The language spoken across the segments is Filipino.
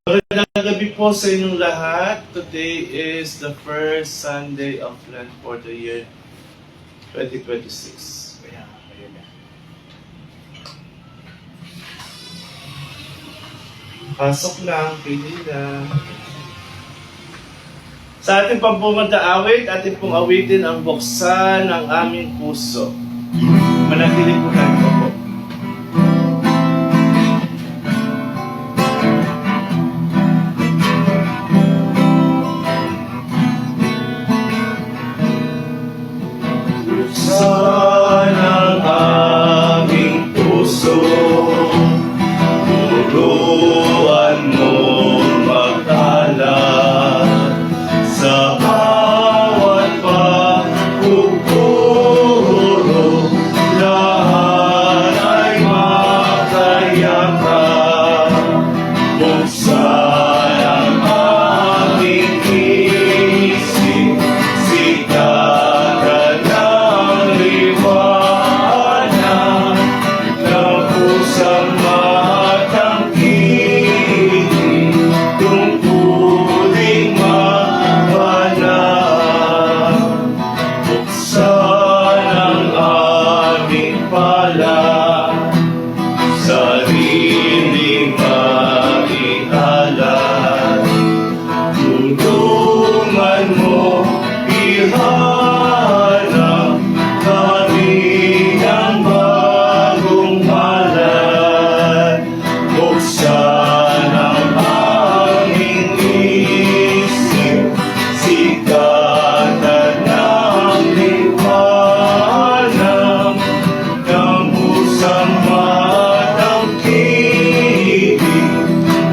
Magandang gabi po sa inyong lahat. Today is the first Sunday of Lent for the year 2026. Pasok lang, pili lang. Sa ating pampumanda awit, ating pong awitin ang buksan ng aming puso. Manatili po tayo po. Buksan ang aming puso, turuan mong mag-alala sa bawat pagpupuro, lahat ay makayakap. Buksan ang aming isip, sikatan ng liwanag ng pusang matangkilik, tungkuling mabanal. Buksan ang aming pala, sariling maialay. Tulungan mo ihanap kami ng bagong malay. Buksan ang aming isip, sikatan ng liwanag ng pusang matangkilik,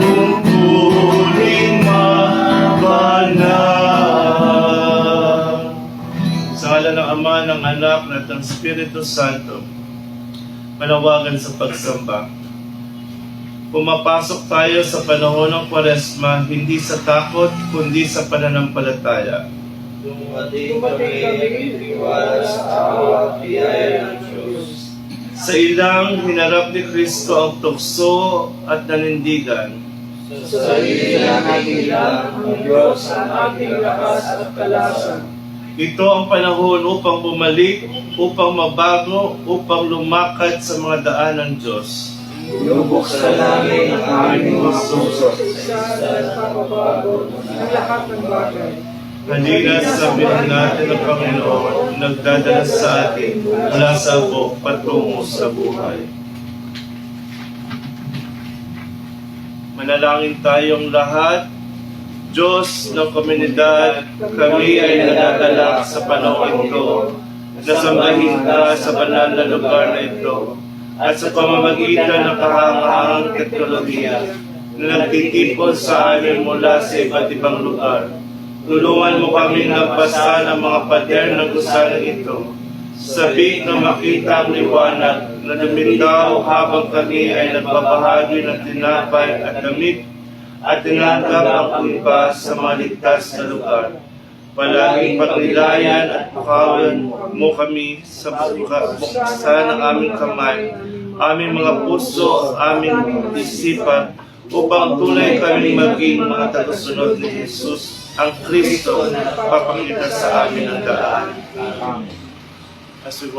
tungkuling mabanal. Sa ngalan ng Ama, ng Anak, at ng Espiritu Santo, manawagan sa pagsamba. Pumapasok tayo sa panahon ng Kwaresma, hindi sa takot, kundi sa pananampalataya. Dumating kami, iwala sa awa, biyaya ng Diyos. Sa ilang hinarap ni Kristo ang tukso at nanindigan. Sa sarili natin lang, ang Diyos ang ating lakas at kalasan. Ito ang panahon upang bumalik, upang mabago, upang lumakad sa mga daan ng Diyos. Lubuksan namin ang aming mga puso sa pagbabago ng lahat ng bagay. Halina, sabihin natin ng Panginoon, nagdadala sa atin mula sa abok patungo sa buhay. Manalangin tayong lahat. Diyos ng komunidad, kami ay nadadala sa panahon ito, nasambahin ka sa banal na lugar na ito, at sa pamamagitan ng kahangahangang teknolohiya na nagtitipon sa amin mula sa iba't ibang lugar. Tulungan mo kami nagpasan ang mga pader ng gusalang ito, sabik na makita ang liwanag na lumitaw habang kami ay nagbabahagi ng tinapay at damit at tinanggap ang iba sa mga ligtas na lugar. Palaging pagnilayan at pukawan mo kami sa buksan ng aming kamay, aming mga puso, aming isipan, upang tunay kami maging mga tagasunod ni Jesus, ang Kristo, papakita sa amin ang daan. As we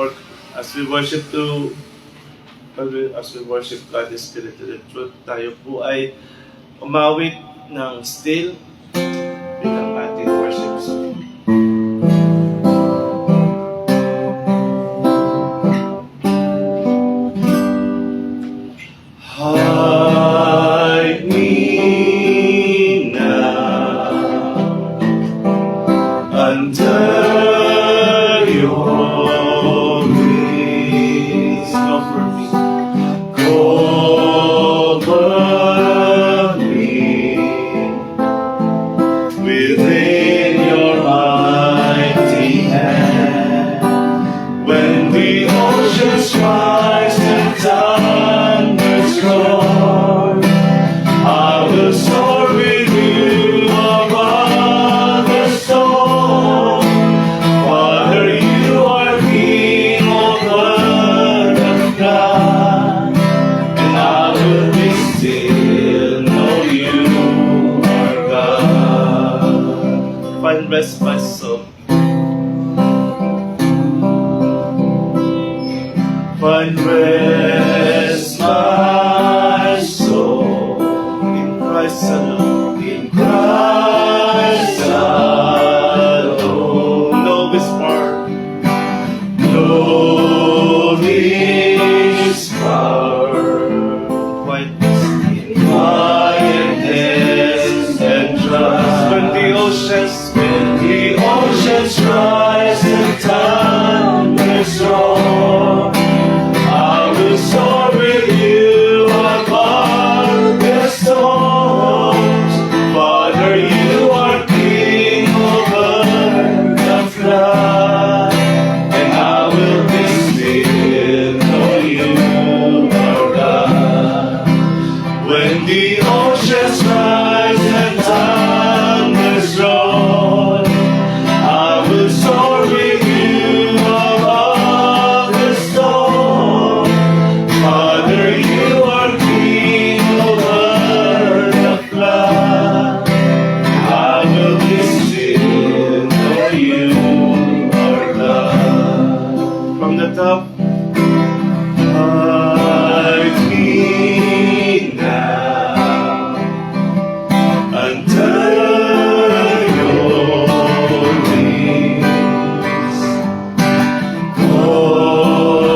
worship God, the Spirit, and the Truth, tayo po ay umawit ng still bilang ating worship song. Hide me now under your wings. Cover me. Cover me Find rest, my soul. Find rest, my soul, in Christ alone, in Christ alone. No whisper, no whisper, quietness and trust. When the oceans rise and thunders roar, I will soar with you above the storms. Father, you are King over the flood, and I will be still, know you are God. When the oceans rise and thunders roar, I will soar with you above the storm. Father, you are King over the flood. I will be still, know you are God. From the top, hide me now under your wings.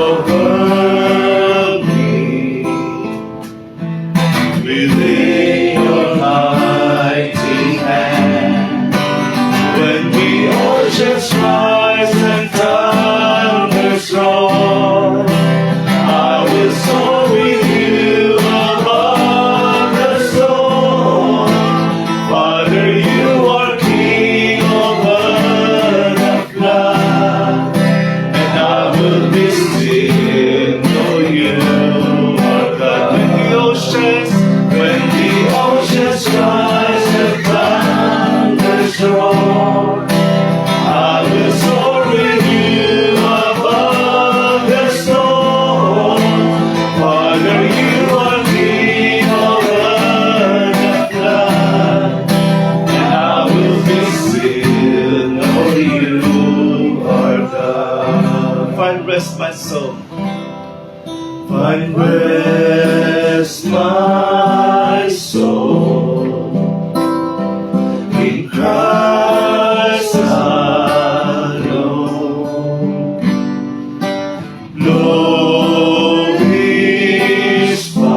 Cover me within your mighty hand. When the oceans rise and thunders roar, I will soar with you above the storm. Father, you are King over the flood, and I will be still, know you are God. When the oceans rise and thunders roar, I will soar with you above the storm. Father, you are King over the flood, and I will be still, know you are God. Find rest, my soul. Find rest, my soul, in Christ alone. No whisper,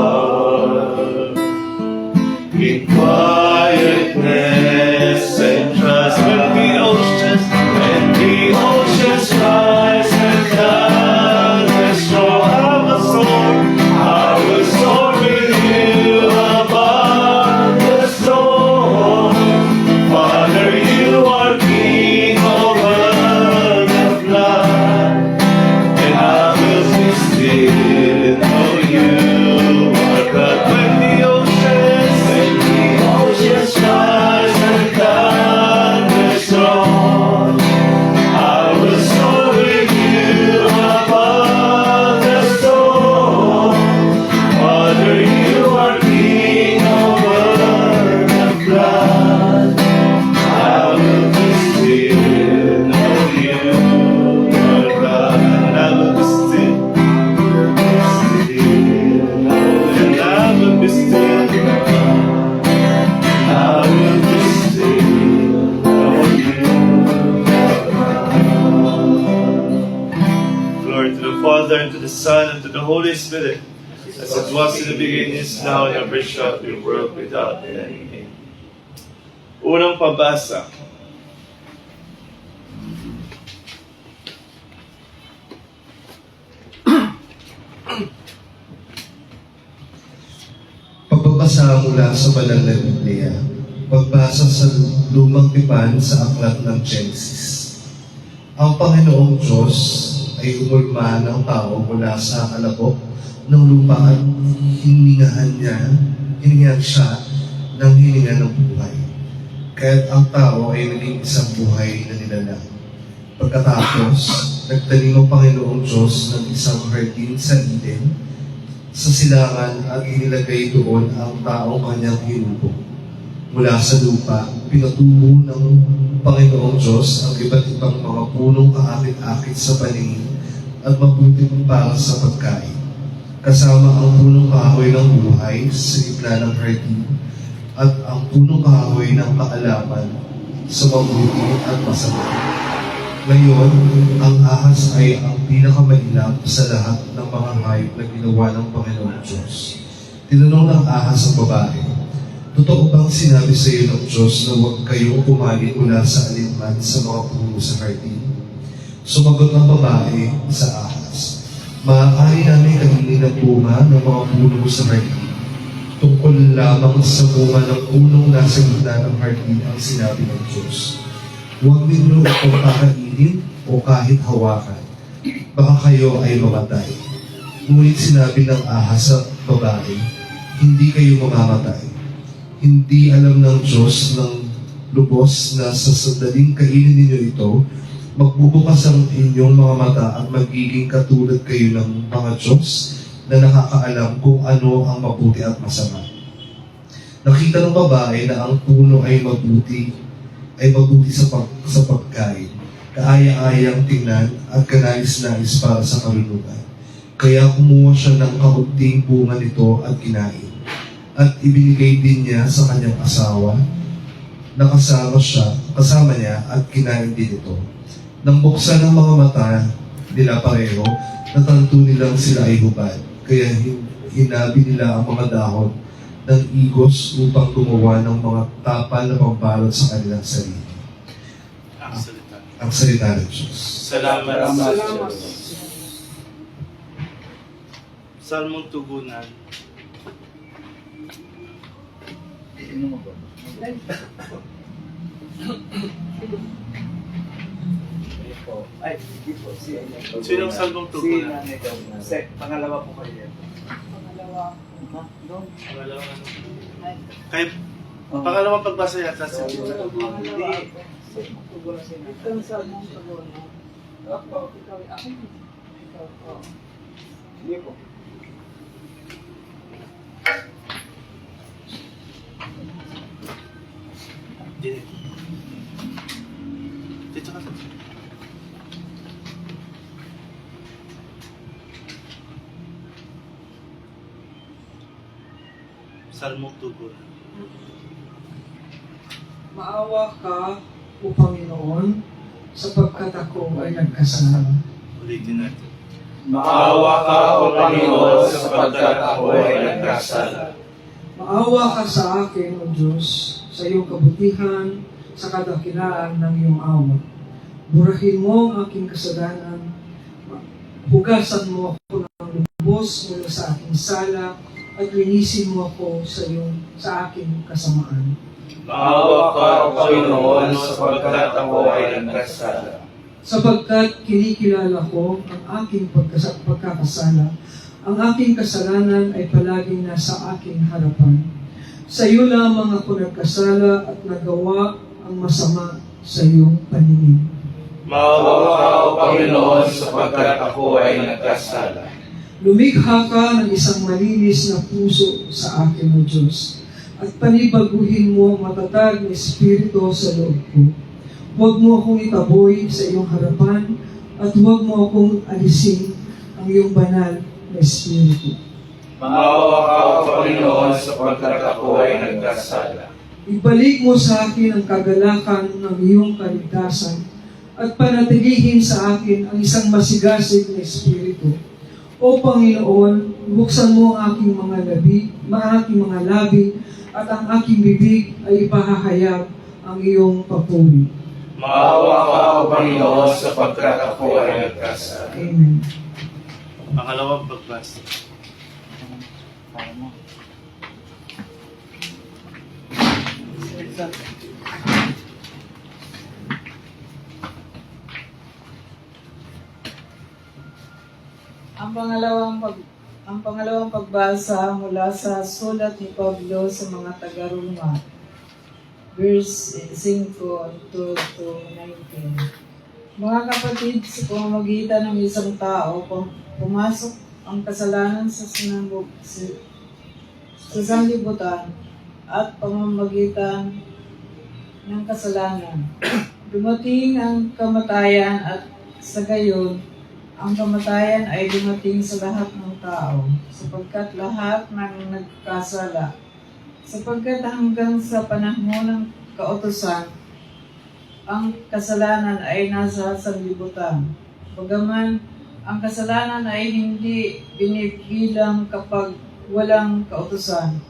in quietness and trust. When the oceans rise and thunders roar, I will soar with you above the storm. Father, you are King over the flood, and I will be still, know you are God. When the oceans rise and thunders roar, I will soar with you above the storm. Father, you are King over the flood. I will be still, know you are God. And I will be still, and I will be still, I will be still, know you are God. Glory to the Father, and to the Son, and to the Holy Spirit, as it was in the beginning, is now, and ever shall be, world without end. Unang pabasa. Pagbabasa mula sa banal na Biblia, pagbasa sa lumang tipan sa aklat ng Genesis. Ang Panginoong Diyos ay umulma ng tao mula sa alabok ng lupa at hiningan siya ng hininga ng buhay. Kaya't ang tao ay naging isang buhay na nilalang. Pagkatapos, nagtanim ang Panginoong Diyos ng isang hardin sa Eden, sa silangan, at inilagay doon ang taong kanyang hinubog. Mula sa lupa, pinatubo ng Panginoong Diyos ang iba't ibang mga punong kaakit-akit sa paningin at mabuti para sa pagkain, kasama ang punong kahoy ng buhay sa gitna ng hardin at ang punong kahoy ng kaalaman sa mabuti at masama. Ngayon, ang ahas ay ang pinakamainam sa lahat ng mga hayop na ginawa ng Panginoong Diyos. Tinanong ng ahas ang babae, "Totoo bang sinabi sa iyo ng Diyos na huwag kayong kumain mula sa alinman sa mga puno sa hardin?" Sumagot ng babae sa ahas, "Maaari namin kainin ang bunga ng mga puno sa hardin. Tungkol lamang sa bunga ng punong nasa gitna ng hardin ang sinabi ng Diyos. Huwag ninyo itong kakainin o kahit hawakan. Baka kayo ay mamatay." Ngunit sinabi ng ahas sa babae, "Hindi kayo mamamatay. Hindi alam ng Diyos ng lubos na sa sandaling kainin ninyo ito, magbubukas ang inyong mga mata at magiging katulad kayo ng mga Diyos na nakakaalam kung ano ang mabuti at masama." Nakita ng babae na ang puno ay mabuti sa pagkain, kaaya-ayang tingnan at kanais-nais para sa kaluluwa. Kaya kumuha siya ng kaunting bunga nito at kinain. At ibinigay din niya sa kanyang asawa na kasama niya at kinain din ito. Nang buksan ang mga mata nila pareho, natanto nilang sila ay hubad. Kaya hinabi nila ang mga dahon ng igos upang gumawa ng mga tapal na pambalot sa kanilang sarili. Ang salita ng Diyos. Salamat sa Salamat. Diyos. Salmong Tugunan. Ay, hindi po. Sinong salmong tugunan? Pangalawa po kayo. Pangalawa. Pangalawa ano? Kay pangalawang pagbasa yata sa Pangalawa ako. Itong sa mong pagona. Ikaw ako. Ikaw ako. Hindi po. Dito ka. Salmong Tugunan. Maawa ka, O Panginoon, sapagkat ako ay nagkasala. Ulitin natin. Maawa ka, O Panginoon, sapagkat ako ay nagkasala. Maawa ka sa akin, O Diyos, sa iyong kabutihan, sa kadakilaan ng iyong awa. Burahin mo ang aking kasalanan. Hugasan mo ako ng lubos mula sa aking sala at linisin mo ako sa aking kasamaan. Maawa ka, O Panginoon, sapagkat ako ay nagkasala. Sapagkat kinikilala ko ang aking pagkakasala, ang aking kasalanan ay palaging nasa aking harapan. Sa iyo lamang ako nagkasala at nagawa ang masama sa iyong paningin. Maawa ka, O Panginoon, sapagkat ako ay nagkasala. Lumikha ka ng isang malinis na puso sa akin, O Diyos, at panibaguhin mo ang matatag na espiritu sa loob ko. Huwag mo akong itaboy sa iyong harapan at huwag mo akong alisin ang iyong banal na espiritu. Maawa ka, O Panginoon, sapagkat ako ay nagkasala. Ibalik mo sa akin ang kagalakan ng iyong kaligtasan at panatilihin sa akin ang isang masigasig na espiritu. O Panginoon, buksan mo ang aking mga labi at ang aking bibig ay ipahahayag ang iyong papuri. Maawa ka, O Panginoon, sapagkat ako ay nagkasala. Amen. Pangalawang pagbasa. Ang pangalawang pagbasa mula sa sulat ni Pablo sa mga taga-Roma, verse 5 to 19. Mga kapatid, sa pamamagitan ng isang tao, pumasok ang kasalanan sa sanlibutan at pamamagitan ng kasalanan. Dumating ang kamatayan at sa gayon, ang kamatayan ay dumating sa lahat ng tao, sapagkat lahat ng nagkasala. Sapagkat hanggang sa panahon ng kautusan, ang kasalanan ay nasa sanlibutan. Bagaman, ang kasalanan ay hindi binibilang kapag walang kautusan.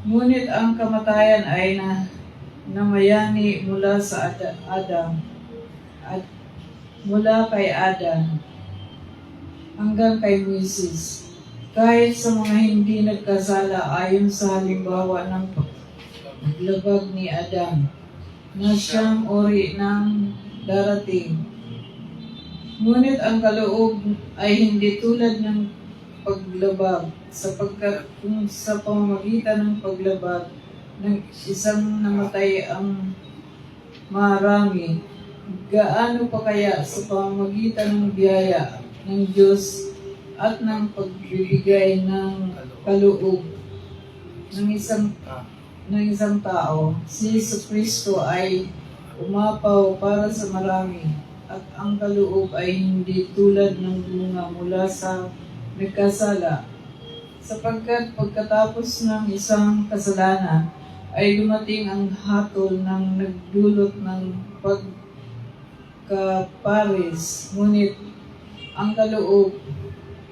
Ngunit ang kamatayan ay namayani mula sa Adam at mula kay Adan hanggang kay Moises. Kahit sa mga hindi nagkasala ayon sa halimbawa ng paglabag ni Adam na siyang uri ng darating. Ngunit ang kaloob ay hindi tulad ng paglabag, sapagkat kung sa pamamagitan ng paglabag ng isang namatay ang marami, gaano pa kaya sa pamamagitan ng biyaya ng Diyos at ng pagbibigay ng kaloob ng isang tao, si Jesucristo ay umapaw para sa marami, at ang kaloob ay hindi tulad ng bunga mula sa nagkasala, sapagkat pagkatapos ng isang kasalanan ay dumating ang hatol ng nagdulot ng pagkapares. Ngunit ang kaloob,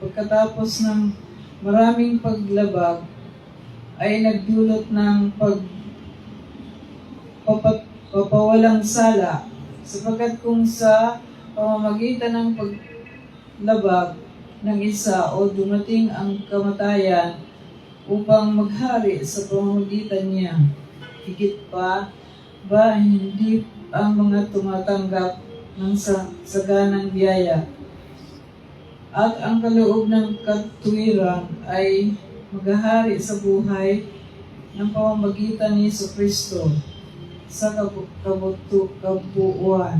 pagkatapos ng maraming paglabag, ay nagdulot ng papawalang sala, sapagkat kung sa pamamagitan ng paglabag ng isa o dumating ang kamatayan upang maghari sa pamamagitan niya, higit pa ba hindi ang mga tumatanggap ng saganang biyaya at ang kaloob ng katuwiran ay maghahari sa buhay ng pamamagitan ni Jesucristo sa kabuuan.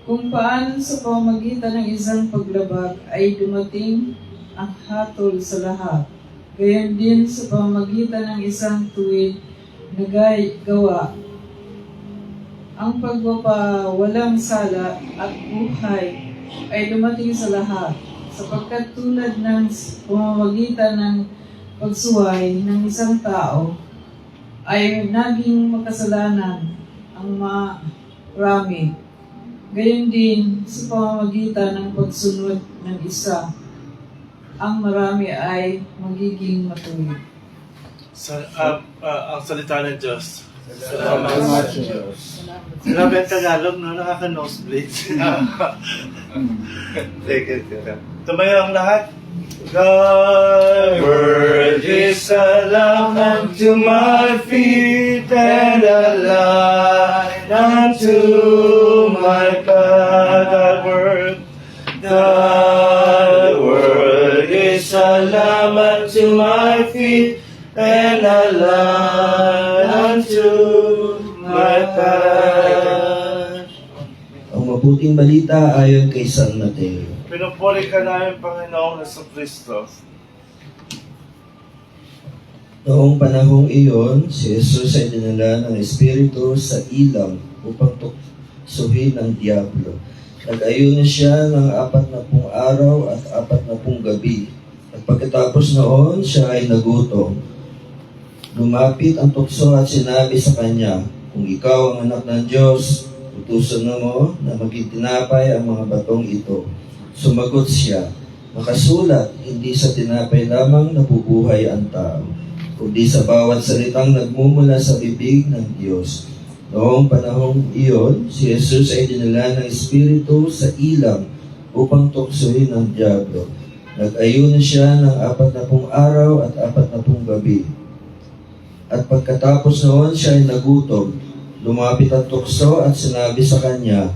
Kung paano sa pamamagitan ng isang paglabag ay dumating ang hatol sa lahat, gayon din sa pamamagitan ng isang tuwid na gawa, ang pagpapawalang sala at buhay ay dumating sa lahat, sapagkat tulad ng pamamagitan ng pagsuway ng isang tao ay naging makasalanan ang marami. Gayon din sa pamamagitan ng pagsunod ng isa, ang marami ay magiging matuwid. Ang salita ng Diyos. Salamat sa Diyos. Grabe ang Tagalog, no? Nakaka-nosebleed. Take it. Tumayo ang lahat. Thy word is a lamp unto my feet and a light unto my path. Thy word is a lamp unto my feet and a light unto my path. Ang mabuting balita ayon kay San Mateo. Pinupuri ka namin, Panginoong Jesucristo. Noong panahong iyon, si Jesus ay dinala ng Espiritu sa ilang upang tuksuhin ng Diablo. Nag-ayuno siya ng 40 araw at 40 gabi. At pagkatapos noon, siya ay nagutom. Lumapit ang tukso at sinabi sa kanya, "Kung ikaw ang anak ng Diyos, utusan mo na maging tinapay ang mga batong ito." Sumagot siya, "Nakasulat, hindi sa tinapay lamang nabubuhay ang tao, kundi sa bawat salitang nagmumula sa bibig ng Diyos." Noong panahong iyon, si Jesus ay dinala ng Espiritu sa ilang upang tuksohin ng Diablo. Nag-ayuno siya ng 40 araw at 40 gabi. At pagkatapos noon siya ay nagutom. Lumapit ang tukso at sinabi sa kanya,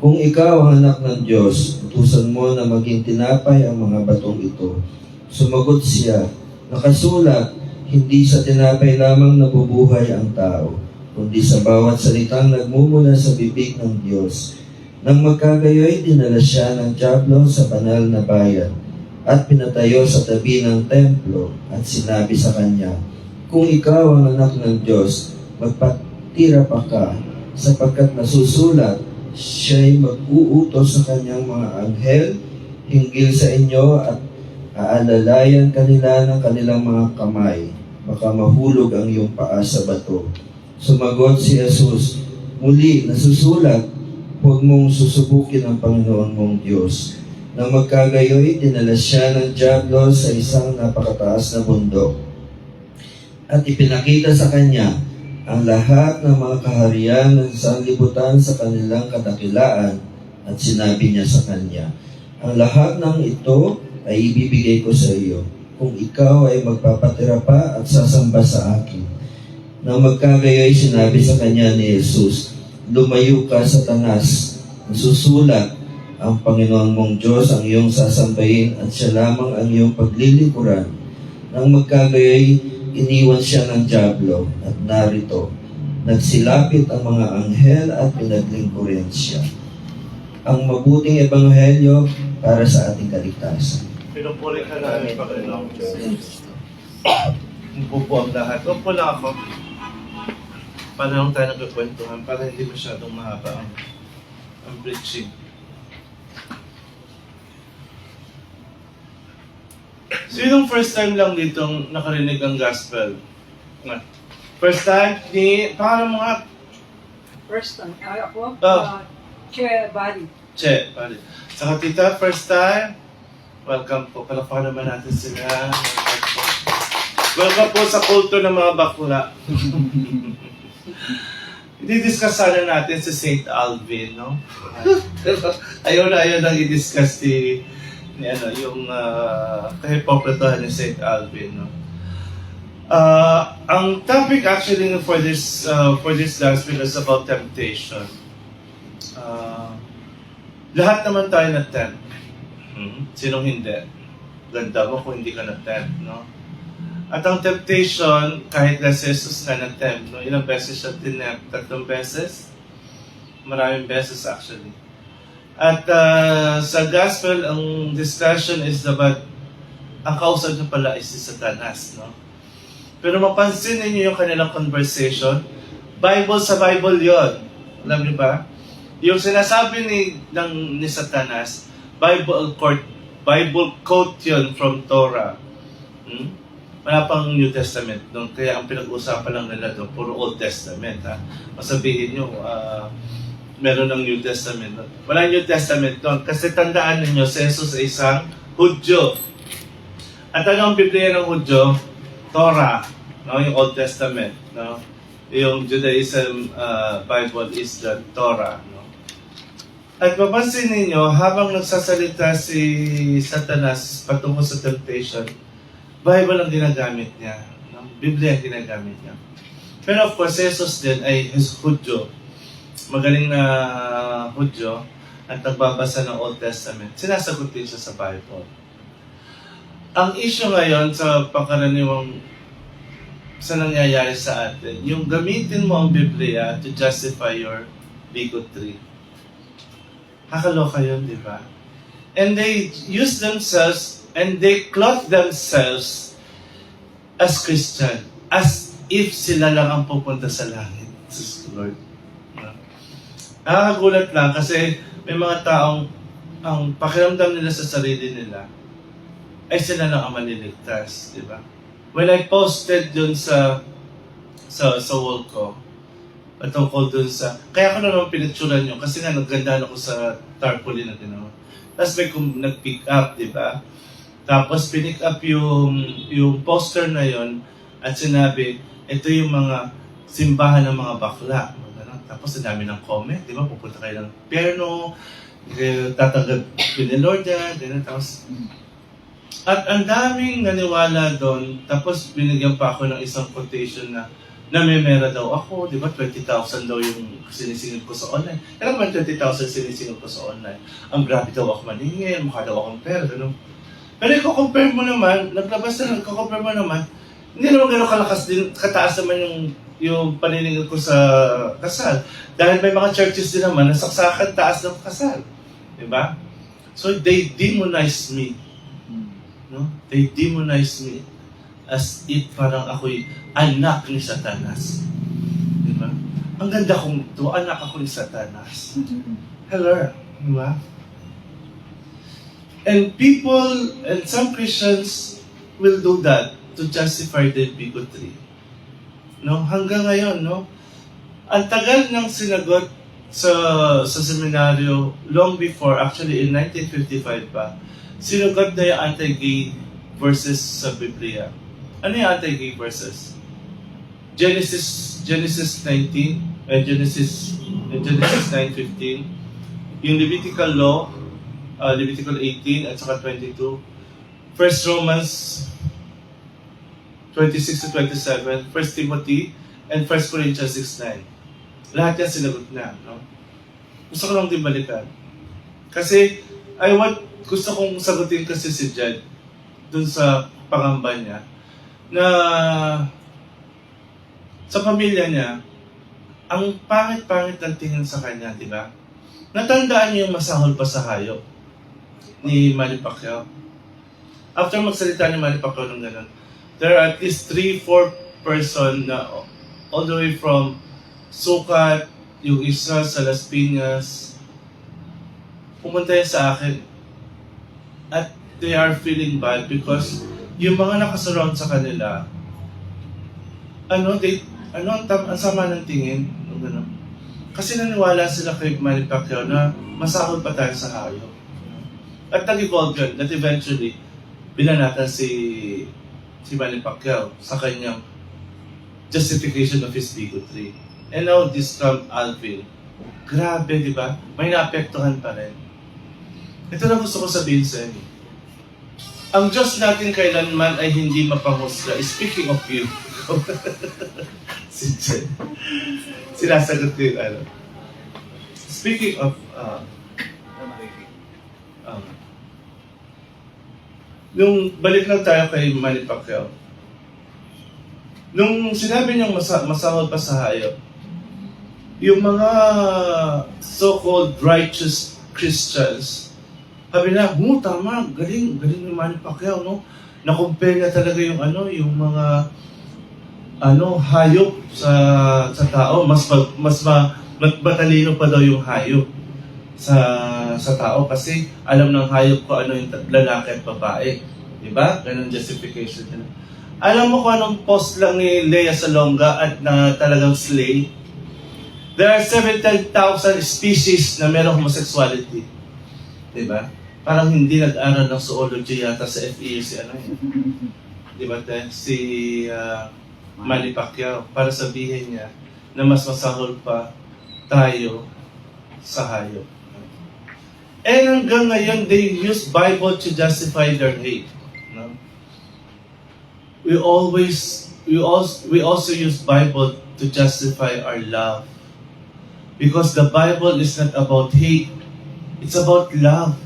"Kung ikaw ang anak ng Diyos, utusan mo na maging tinapay ang mga batong ito." Sumagot siya, "Nakasulat, hindi sa tinapay lamang nabubuhay ang tao, kundi sa bawat salitang nagmumula sa bibig ng Diyos." Nang magkagayoy, dinala siya ng Diablo sa banal na bayan at pinatayo sa tabi ng templo at sinabi sa kanya, Kung ikaw ang anak ng Diyos, magpatira pa ka, sapagkat nasusulat, siya'y mag-uutos sa kanyang mga anghel hinggil sa inyo at aalalayan kanila ng kanilang mga kamay. Baka mahulog ang iyong paa sa bato. Sumagot si Jesus, muli nasusulat, huwag mong susubukin ang Panginoon mong Diyos. Nang magkagayoy, dinala siya ng dyablo sa isang napakataas na bundok at ipinakita sa kanya ang lahat ng mga kaharian ng sanlibutan sa kanilang kadakilaan at sinabi niya sa kanya, ang lahat ng ito ay ibibigay ko sa iyo kung ikaw ay magpapatira pa at sasamba sa akin. Nang magkagayoy, sinabi sa kanya ni Jesus, lumayo ka, Satanas, nasusulat, ang Panginoon mong Diyos ang iyong sasambahin at siya lamang ang iyong paglilingkuran. Nang magkagayoy, iniwan siya ng dyablo at narito, nagsilapit ang mga anghel at pinaglingkuran siya. Ang mabuting ebanghelyo para sa ating kaligtasan. Pinupuri ka namin, Panginoong Diyos. Upo ang lahat. Upo lang ako. Paano lang tayo nagkakwentuhan para hindi masyadong mahaba ang preaching. Sinong first time lang ditong nakarinig ng gospel? First time ni... Pangalan mo nga? First time, ako, Che Bali. Che, pali. Saka tita, first time? Welcome po. Palakpakan naman natin sila. Welcome po sa kulto ng mga bakla. I-discuss sana natin si St. Alvin, no? Ayaw na i-discuss yung kahipokritahan ni St. Alvin, no? Ang topic actually for this gospel is about temptation. Lahat naman tayo na-tempt. Sinong hindi? Ganda mo kung hindi ka na-tempt, no? At ang temptation, kahit na si Jesus na na-tempt, no? Ilang beses siya tinempt? 3 beses? Maraming beses actually. At sa gospel, ang discussion is about, ang kausap niya pala is si Satanas, no? Pero mapansin niyo yung kanilang conversation, Bible sa Bible yon. Alam niyo ba? Yung sinasabi ni Satanas, Bible quote yun from Torah. Wala pang New Testament doon. Kaya ang pinag-uusapan lang nila doon, puro Old Testament. Ha? Masabihin nyo, meron ng New Testament. Wala New Testament doon. Kasi tandaan ninyo, si Jesus ay isang Hudyo. At ano ang Biblia ng Hudyo? Torah. No? Yung Old Testament. No? Yung Judaism Bible is the Torah. No? At mapansin ninyo, habang nagsasalita si Satanas patungo sa temptation, Bible ang ginagamit niya. No? Biblia ang ginagamit niya. Pero of course, Jesus din ay Hudyo. Magaling na Hudyo at nagbabasa ng Old Testament. Sinasagot din siya sa Bible. Ang issue ngayon sa pangkaraniwang sa nangyayari sa atin, yung gamitin mo ang Biblia to justify your bigotry. Kakaloka yun, di ba? And they use themselves and they clothe themselves as Christian, as if sila lang ang pupunta sa langit. Jesus Lord. Nakakagulat lang kasi may mga taong ang pakiramdam nila sa sarili nila ay sila lang ang maliligtas, di ba? When I posted dun sa wall ko, patungkol dun sa... Kaya ko na naman pinicturan yun kasi nga naggandaan ako sa tarpaulin na ginawa. Tapos may nag-pick up, di ba? Tapos pinick up yung poster na yon at sinabi, ito yung mga simbahan ng mga bakla. Tapos ang dami ng comment, di ba? Pupunta kayo ng perno, tatagad ni Lord yan, ganun. Tapos, at ang daming naniwala doon, tapos binigyan pa ako ng isang quotation na namemera daw ako, di ba? 20,000 daw yung sinisingil ko sa online. Kaya naman 20,000 sinisingil ko sa online. Ang grabe daw ako maningil, mukha daw akong pera, gano'n. Pero i-compare mo naman, naglabas na i-compare mo naman, hindi naman gano'n kalakas din, kataas naman yung paniningil ko sa kasal. Dahil may mga churches din naman na saksakan taas ng kasal. Di ba? So they demonize me. No? They demonize me as if parang ako'y anak ni Satanas. Di ba? Ang ganda kong to, anak ako ni Satanas. Hello, di ba? And people, and some Christians will do that to justify their bigotry. No? Hanggang ngayon, no? Ang tagal ng sinagot sa seminaryo, long before, actually in 1955 pa, sinagot na yung anti-gay verses sa Biblia. Ano yung anti-gay verses? Genesis 19, Genesis 9:15, yung Levitical law, Levitical 18 at saka 22, First Romans 26 to 27, First Timothy, and First Corinthians 6:9. Lahat yan sinagot na, no? Gusto ko lang din balikan. Kasi, gusto kong sagutin kasi si Jed dun sa pangamba niya na sa pamilya niya, ang pangit-pangit ng tingin sa kanya, di ba? Natandaan niyo yung masahol pa sa hayop ni Manny Pacquiao. After magsalita ni Manny Pacquiao ng gano'n, there are at least 3-4 person na all the way from Sukat, yung isa sa Las Piñas, pumunta yan sa akin. At they are feeling bad because yung mga nakasurround sa kanila, ang sama ng tingin. Kasi naniwala sila kay Manny Pacquiao na masahol pa tayo sa hayop. At nag-evolve yun, that eventually, binanatan si Manny Pacquiao sa kanyang justification of his bigotry. And now this come Alvin. Grabe, di ba? May naapektuhan pa rin. Ito na gusto ko sabihin sa inyo. Ang Diyos natin kailanman ay hindi mapanghusga. Speaking of you. Si Jen. Sinasagot ko yung ano. Speaking of nung balik lang tayo kay Manny Pacquiao. Nung sinabi niyang masahol pa sa hayop, yung mga so-called righteous Christians, sabi na, tama, galing ni Manny Pacquiao, no? Na-compare na talaga yung mga hayop sa tao, mas matalino pa daw yung hayop sa tao kasi alam ng hayop ko ano yung lalaki at babae. Diba? Ganun justification nila. Alam mo kung anong post lang ni Lea Salonga at na talagang slay? There are 17,000 species na merong homosexuality. Diba? Parang hindi nag-aral ng zoology yata sa FEU si Diba? Si Manny Pacquiao para sabihin niya na mas masahol pa tayo sa hayop. And hanggang ngayon, they use Bible to justify their hate. No? We also use Bible to justify our love. Because the Bible is not about hate. It's about love.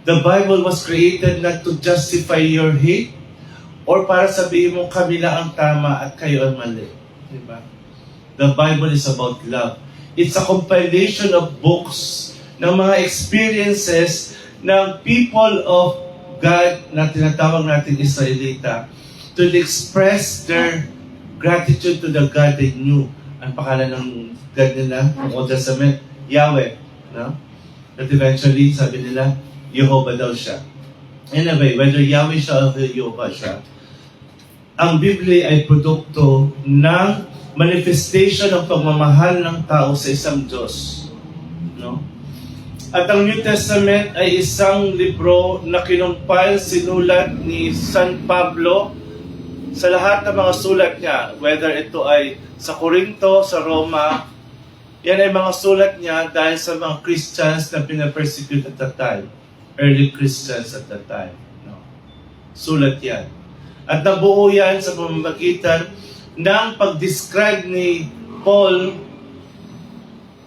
The Bible was created not to justify your hate or para sabihin mo kami lang ang tama at kayo ang mali. Diba? The Bible is about love. It's a compilation of books ng mga experiences ng people of God na tinatawag natin Israelita to express their gratitude to the God they knew. Ang pangalan ng God nila, ng Old Testament, Yahweh. No? But eventually, sabi nila, Jehovah daw siya. Anyway, whether Yahweh siya o Jehovah siya, ang Biblia ay produkto ng manifestation ng pagmamahal ng tao sa isang Diyos. No? At ang New Testament ay isang libro na kinumpile, sinulat ni San Pablo sa lahat ng mga sulat niya, whether ito ay sa Corinto, sa Roma, yan ay mga sulat niya dahil sa mga Christians na pinapersecute at that time. Early Christians at that time. No? Sulat yan. At nabuo yan sa pamamagitan ng pag-describe ni Paul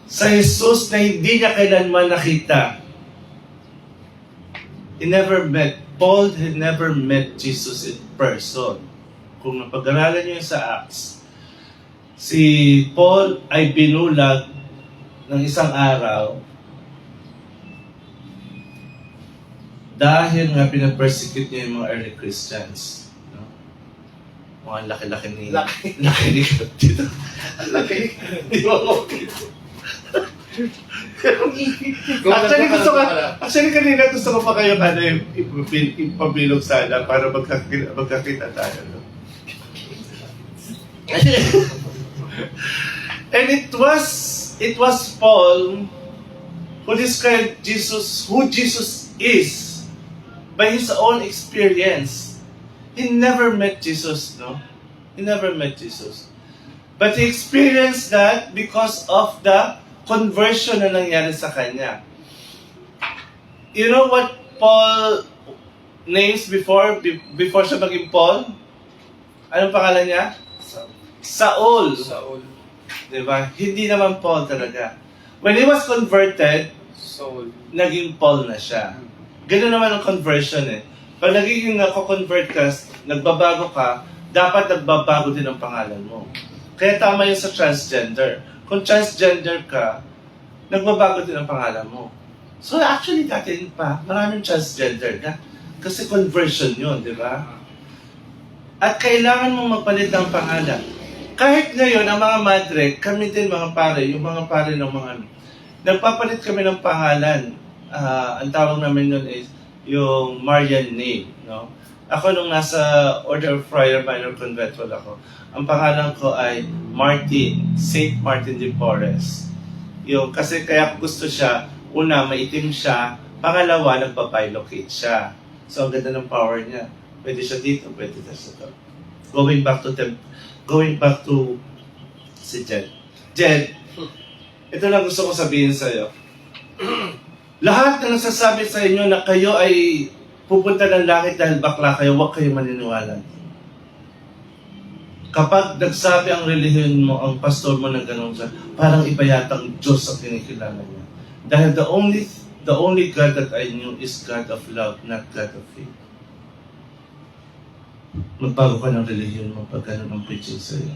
sa Jesus na hindi niya kailanman nakita. Paul had never met Jesus in person. Kung napag-aralan niyo sa Acts, si Paul ay binulag ng isang araw dahil nga pinapersecute niya yung mga early Christians. No? Mga laki-laki ni... Laki. Laki ni dito. Ang laki. Di ba okay? Actually, kanina gusto ko pa kayo ipabilog sana para magkakita tayo. No? And it was Paul who described Jesus, who Jesus is, by his own experience. He never met Jesus, no? He never met Jesus. But he experienced that because of the conversion na nangyari sa kanya. You know what Paul names before siya maging Paul? Anong pangalan niya? Saul. Saul. Diba? Hindi naman Paul talaga. When he was converted, Saul. naging Paul na siya. Ganun naman ang conversion eh. Pag nagiging nako-convert ka, nagbabago ka, dapat nagbabago din ang pangalan mo. Kaya tama yun sa transgender. Kung transgender ka, nagbabago din ang pangalan mo. So actually dati pa, maraming transgender na. Kasi conversion yun, di ba? At kailangan mong magpalit ng pangalan. Kahit ngayon, ang mga madre, kami din mga pare, yung mga pare ng mga nagpapalit kami ng pangalan. Ang tawag namin yun is yung Marian name, no? Ako nung nasa Order of Friar Minor Conventual ako, ang pangalan ko ay Martin, Saint Martin de Porres. Yung, kasi kaya ko gusto siya, una, maitim siya, pangalawa, nagpa-bilocate siya. So, ang ganda ng power niya. Pwede siya dito, pwede siya dito. Going back to si Jed. Jed, ito lang gusto ko sabihin sa'yo. Lahat na nagsasabi sa inyo na kayo ay pupunta ng langit dahil bakla kayo, huwag kayo maniniwala. Kapag nagsabi ang relihiyon mo, ang pastor mo na gano'n siya, parang iba yata ang Diyos ang kinikilala niya. Dahil the only God that I knew is God of love, not God of faith. Magbago ka ng relihiyon mo pag gano'n ang preaching sa'yo.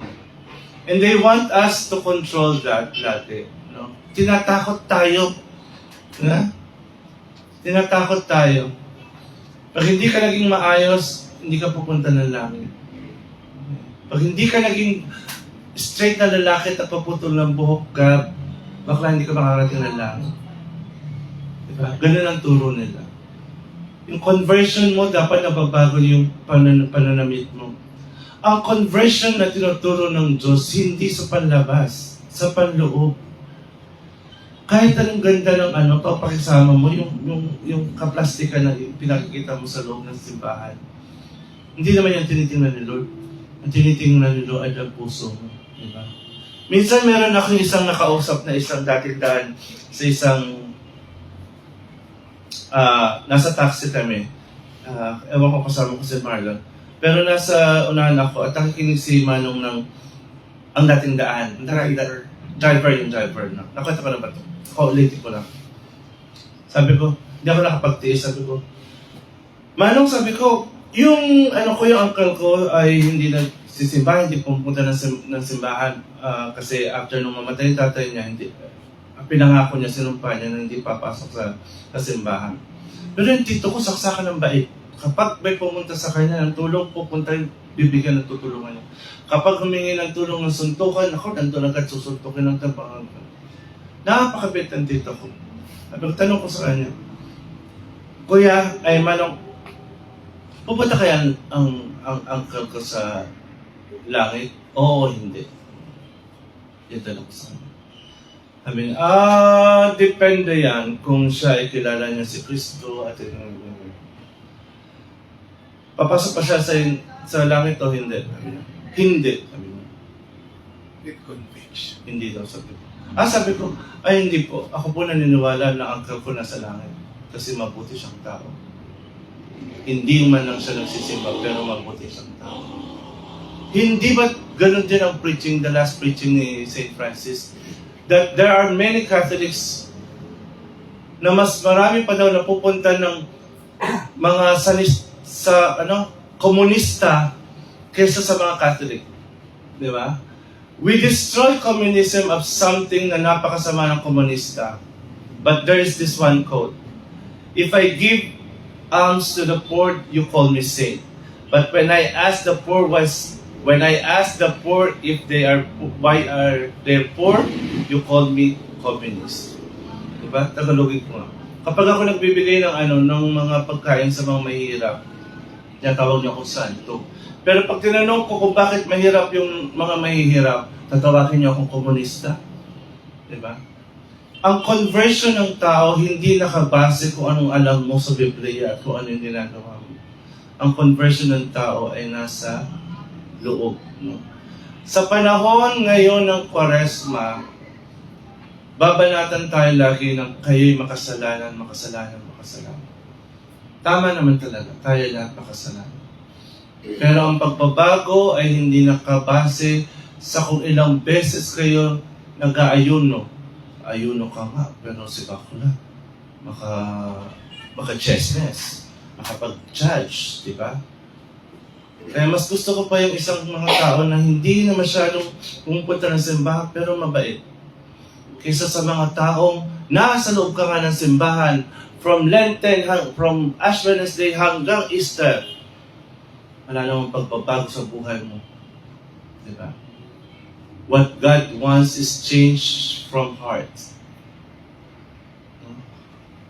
And they want us to control that lagi. No? Tinatakot tayo. Na? Tinatakot tayo. Pag hindi ka naging maayos, hindi ka pupunta ng langit. Pag hindi ka naging straight na lalaki at paputol ng buhok ka, bakla hindi ka makarating ng langit. Diba? Ganun ang turo nila. Yung conversion mo, dapat nababago yung pananamit mo. Ang conversion na tinuturo ng Diyos, hindi sa panlabas, sa panloob. Kahit anong ganda ng papakisama mo, yung kaplastikan na pinakikita mo sa loob ng simbahan. Hindi naman yung tinitingnan ni Lord. Ang tinitingnan ni Lord ay ang puso mo. Diba? Minsan meron ako isang nakausap na isang dating daan sa isang nasa taxi kami. Ewan ko kasama ko si Marlon. Pero nasa unahan ako at nakikinig si Manong ng ang dating daan. Driver. No? Nakwenta ko na ba ito? Ulitin ko lang. Sabi ko, hindi ako nakapagtiis. Sabi ko, Manong, sabi ko, yung uncle ko ay hindi nagsisimba, hindi pumunta ng simbahan. Kasi after nung mamatay yung tatay niya, pinangako niya, sinumpa niya na hindi papasok sa simbahan. Pero yung tito ko, saksakan ng bait. Kapag may pumunta sa kanya ng tulong, pupunta yung bibigyan ng tutulungan niya. Kapag humingi ng tulong ng suntukan, ako, nandun agad susuntukin ng tabangan ko. Napakabait ng tito ko. Tanong ko sa kanya, Kuya, ay Manong, pupunta kaya ang uncle ko sa langit? Oo, hindi. Yung tanong ko sa kanya. Sabi niya, depende yan kung siya ay kilala niya si Kristo at papasok pa siya sa langit o hindi? Sabi niya, hindi. Sabi niya. With conviction. Hindi daw sabi ko. Sabi ko, ay hindi po. Ako po naniniwala na uncle ko nasa langit kasi mabuti siyang tao. Hindi man lang siya nagsisimba pero mabuti siyang tao. Hindi ba ganun din ang preaching, the last preaching ni St. Francis? That there are many Catholics na mas marami pa daw napupunta ng mga komunista kaysa sa mga Catholic. Di ba? We destroy communism of something na napakasama ng komunista. But there is this one quote. If I give alms to the poor, you call me saint. But when I ask the poor When I ask the poor if they are, why are they poor, you call me communist. Diba? Tagalogin ko nga. Kapag ako nagbibigay ng mga pagkain sa mga mahihirap, tinatawag niyo akong santo. Pero pag tinanong ko kung bakit mahirap yung mga mahihirap, tatawagin niyo akong komunista. Diba? Ang conversion ng tao hindi nakabase kung anong alam mo sa Biblia at kung ano yung ginagawa mo. Ang conversion ng tao ay nasa loob. No? Sa panahon ngayon ng Kwaresma, babanatan tayo lagi ng kayo'y makasalanan, makasalanan, makasalanan. Tama naman talaga, tayo lahat makasalanan. Pero ang pagbabago ay hindi nakabase sa kung ilang beses kayo nag-aayuno. Ayuno ka nga, pero si Bakula, maka-chestness, makapag-judge, di ba? Kaya mas gusto ko pa yung isang mga tao na hindi na masyadong pumupunta ng simbahan, pero mabait. Kaysa sa mga taong nasa loob ka nga ng simbahan, from Lenten, from Ash Wednesday hanggang Easter, wala namang pagbabago sa buhay mo. Di ba? What God wants is change from heart.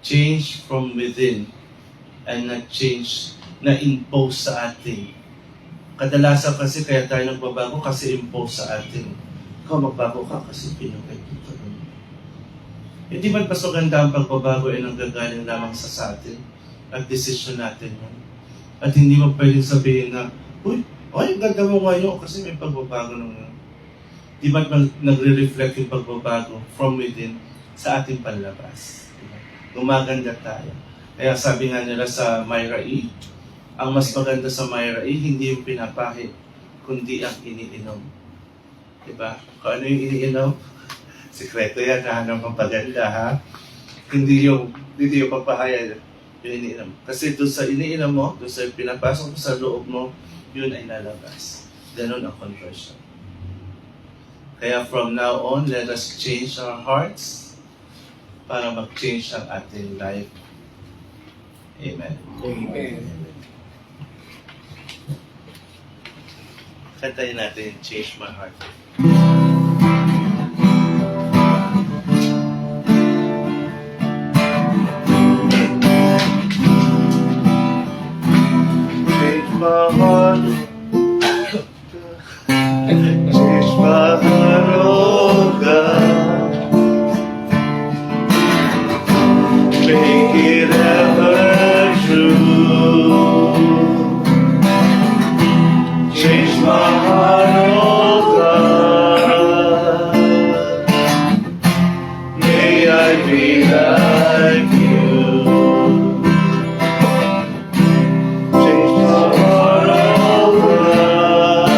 Change from within and not change na impose sa atin. Kadalasan kasi kaya tayo nagbabago kasi impose sa atin. Ikaw magbago ka kasi pinagkaibigan ka. Hindi ba't mas maganda ang pagbabago ay nanggagaling lamang sa atin at desisyon natin yan. At hindi mo pwedeng sabihin na, uy, ang ganda mo ngayon kasi may pagbabago naman. Di ba nagre-reflect yung pagbabago from within sa ating panlabas? Diba? Gumaganda tayo. Kaya sabi nga nila sa Myra E, ang mas maganda sa Myra E, hindi yung pinapahid, kundi ang iniinom. Diba? Kung ano yung iniinom? Sikreto yan, hanap ang paganda, ha? Hindi yung papahayad, yung iniinom. Kasi doon sa iniinom mo, doon sa pinapasok mo sa loob mo, yun ay lalabas. Ganon ang conversion. Kaya from now on, let us change our hearts para mag-change ang ating life. Amen. Amen. Kantayin natin, Change My Heart. Change my heart. Change my heart, oh God. Make it ever true. Change my heart, oh God. May I be like you. Change my heart, oh God.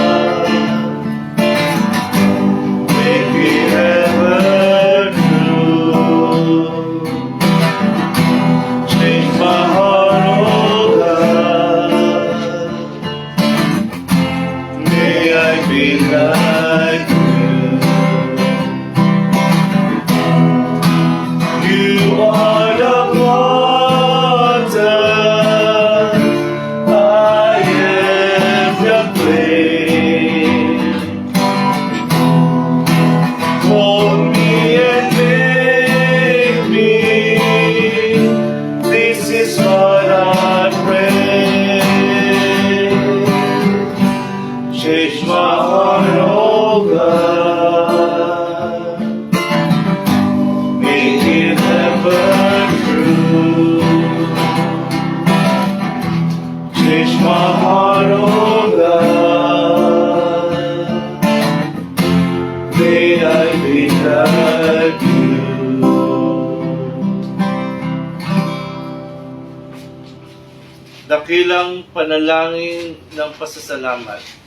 Make it ever true. Change my heart, oh God. May I be like you. You are the water, I am the flame. Hold me and make me. This is what I pray. Change my heart, oh God. Make it ever true. Change my heart, oh God. May I be like you. Dakilang panalangin ng pasasalamat.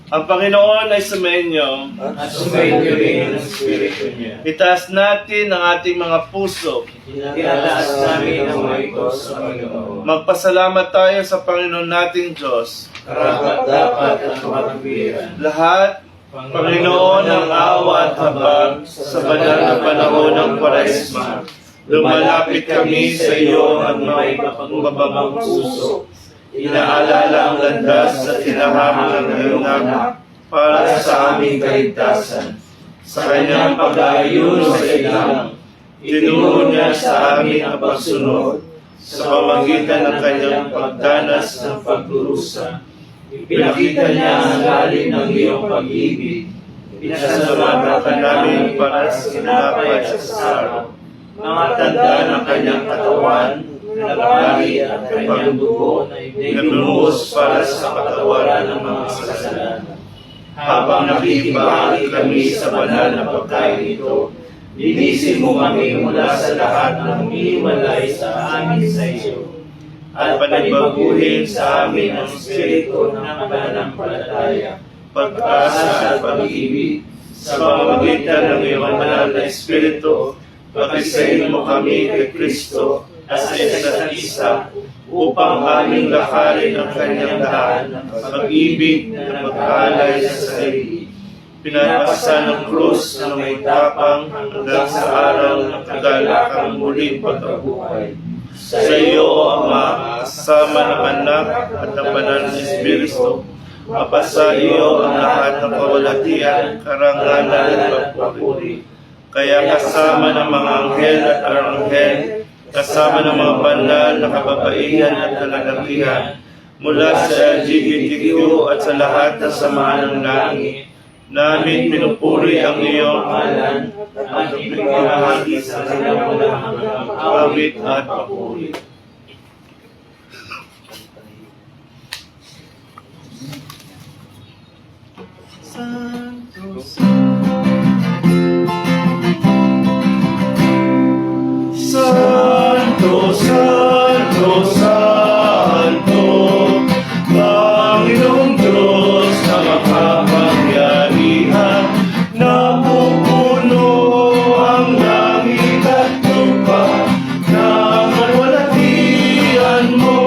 Ang Panginoon ay sumainyo. At sumainyo rin ang Espiritu niya. Itaas natin ang ating mga puso. Tinataas namin ang mga ito sa Panginoon. Magpasalamat tayo sa Panginoon nating Diyos. Karapat-dapat ang kapagbiran. Lahat, Panginoon ang awa at habag sa banal na panahon ng Kwaresma. Lumalapit kami sa iyo at may mapagmababang puso. inaalala ang landas at hinahamon ng iyong anak para sa aming kaligtasan. Sa kanyang pag-aayon sa ilang, tinuro niya sa amin ang pagsunod sa pamagitan ng kanyang pagdanas ng pagdurusa. Pinakita niya ang lalim ng iyong pag-ibig. Pinasalamatan ka namin para sa sinapay at sa araw. Mga tanda ng kanyang katawan, nagari at kanyang dugo na ibinuhos para sa katawaran ng mga kasalanan. Habang nakikibahagi kami sa banal na pagkain ito, linisin mo kami mula sa lahat ng umiiwalay sa amin sa iyo. At panagbaguhin sa amin ang espiritu ng pananampalataya, pag-asa at pag-ibig. Sa pamamagitan ng iyong banal na espiritu, pag-isahin mo kami kay Kristo at sa isa't isa upang aming lakarin ang kanyang daan ng pag-ibig na mag-aalay sa sarili. Pinapasa ng krus ng may tapang hanggang sa araw ng kagalakang muling pagkabuhay. Sa iyo, O Ama, kasama ng anak at ng banal na Espiritu, mapasa iyo ang lahat ng kawalatian, karangalan at pagpuri. Kaya kasama ng mga anghel at aranghel, kasama ng mga banal na kababaihan at kalalakihan, mula sa LGBTQ at sa lahat ng samahan ng langit, namin pinupuri ang iyong pangalan at ipinahagi sa kanyang walang hanggang awit at papuri. Santo, Santo, Santo, Panginoong Diyos na makapangyarihan, napupuno ang langit at lupa ng kalwalhatian mo.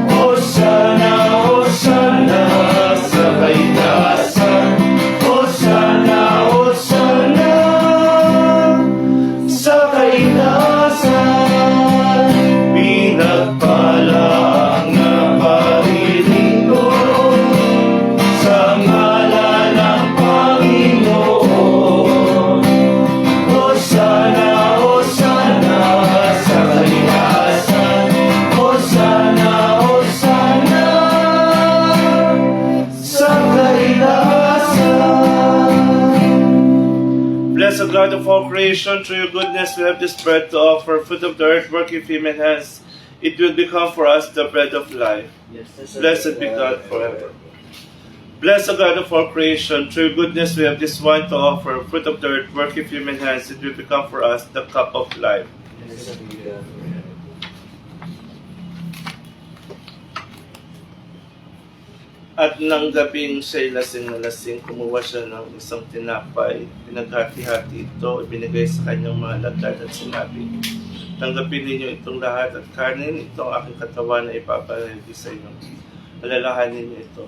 Hosana, Hosana sa kaitaasan, Hosana, Hosana sa kaitaasan. Pinagpala ang naparirito sa ngalan ng Panginoon. Hosana, Hosana sa kaitaasan, Hosana, Hosana sa kaitaasan. Bless the God of all creation, through your goodness we have this bread to offer, fruit of the earth, work of human hands. It will become for us the bread of life. Blessed be God forever. Bless the God of all creation, through your goodness we have this wine to offer, fruit of the earth, work of human hands. It will become for us the cup of life. At nang gabing siya'y lasing na lasing, kumuha siya ng isang tinapay, pinaghati-hati ito, ibinigay sa kanyang mga lagad at sinabi, tanggapin ninyo itong lahat at kanin, itong aking katawan na ipaparedy sa inyo. Alalahanin niyo ito.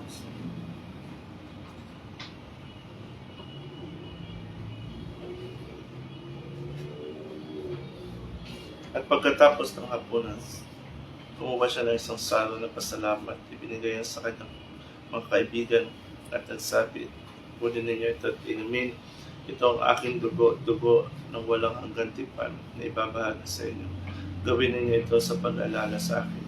At pagkatapos ng hapunan, kumuha siya ng isang salo na pasalamat, ibinigay yan sa kanyang mga kaibigan at nagsabi, kunin ninyo ito at inumin. Ito ang aking dugo ng walang hanggang tipan na ibabahagi sa inyo. Gawin ninyo ito sa pag-alala sa akin.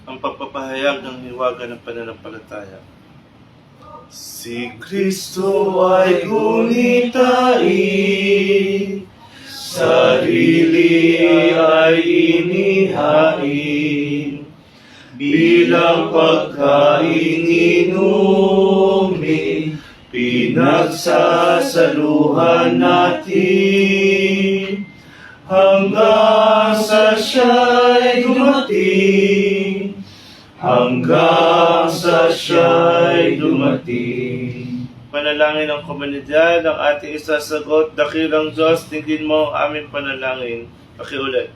Ang pagpapahayag ng hiwaga ng pananampalataya. Si Kristo ay gunitain, sarili ay inihain, bilang pagkain inumin, pinagsasaluhan natin, hanggang sa siya'y dumating, hanggang sa siya'y dumating. Panalangin ng komunidad, ang ating isasagot, dakilang Diyos, tingin mo ang aming panalangin. Pakiulit.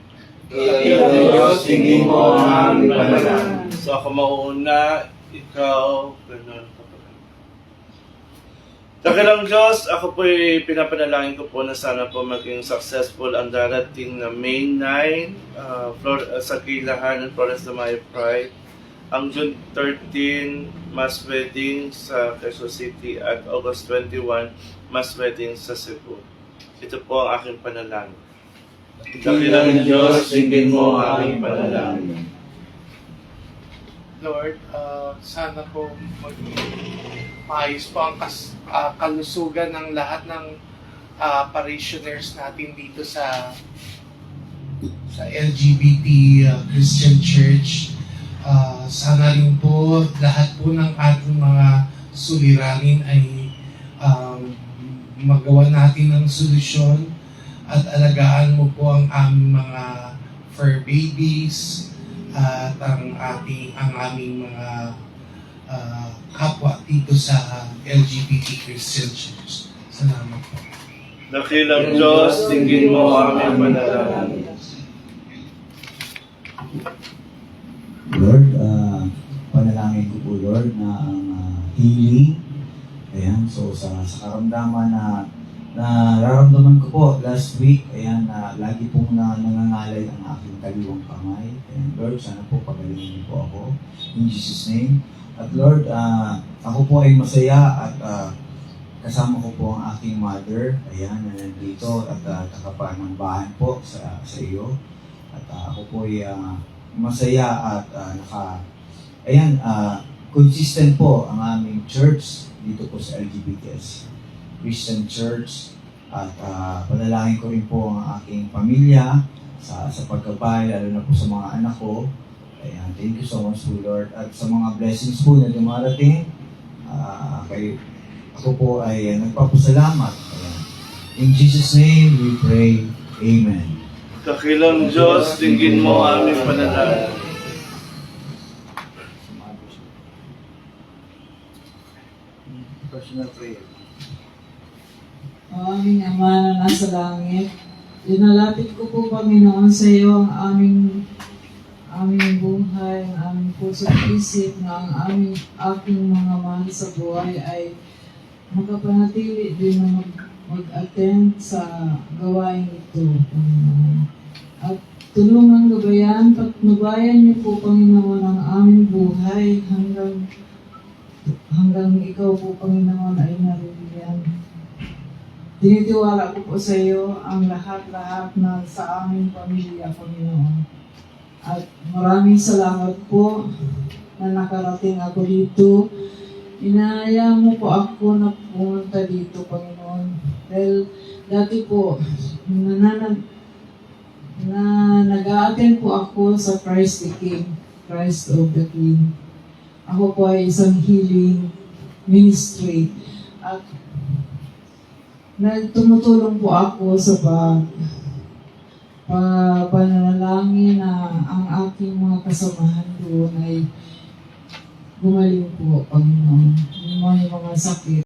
Dakilang Diyos, tingin mo ang aming panalangin. So ako mauuna, ikaw, ganun. Dakilang Diyos, ako po'y pinapanalangin ko po na sana po maging successful ang darating na May 9 sa Kilahan ng Flores de Mayo Pride. Ang June 13, mass wedding sa Quezon City at August 21, mass wedding sa Cebu. Ito po ang aking panalangin. Dakilang Diyos, dinggin mo ang aking panalangin. Lord, sana po maayos po ang kalusugan ng lahat ng parishioners natin dito sa LGBT Christian Church. Sana rin po lahat po ng ating mga suliranin ay magawa natin ng solusyon at alagaan mo po ang aming mga fur babies at ang aming mga kapwa dito sa LGBT Christian Church. Salamat po. Dakilang Diyos, dinggin mo ang aming panalangin. Lord, panalangin ko po Lord na ang healing, ayan, so sa karamdaman na nararamdaman ko po last week, ayan, na lagi pong nangangalay ang aking kaliwang kamay. Ayan, Lord, sana po pagalingin niyo po ako in Jesus' name. At Lord, ako po ay masaya at kasama ko po ang aking mother, ayan, na nandito at nakapanambahan po sa iyo. At ako po ay masaya at consistent po ang aming church dito po sa LGBTs Christian Church at panalangin ko rin po ang aking pamilya sa pagkabay, lalo na po sa mga anak ko. Ayan, thank you so much po Lord at sa mga blessings po na dumarating ako po ay nagpapasalamat. Ayan. In Jesus' name we pray, Amen. Dakilang Diyos, dinggin mo ang aming panalangin. Personal prayer. O aming Ama na nasa langit, dinalapit ko po Panginoon sa iyo ang aming buhay, ang aming puso at isip na ang aking mga mahal sa buhay ay makapanatili din na mag-attend sa gawain ito, Panginoon. At tulungan gabayan, patnubayan niyo po, Panginoon, ang aming buhay hanggang ikaw po, Panginoon, ay naririyan. Tinitiwala ko po sa iyo ang lahat-lahat na sa aming pamilya, Panginoon. At maraming salamat po na nakarating ako dito. Inaya mo po ako na pumunta dito, Panginoon. Dahil dati po, nag-a-attend po ako sa Christ the King, Christ of the King. Ako po ay isang healing ministry. At tumutulong po ako sa pananalangin na ang aking mga kasamahan doon ay gumaling po, Panginoon. Yung mga sakit.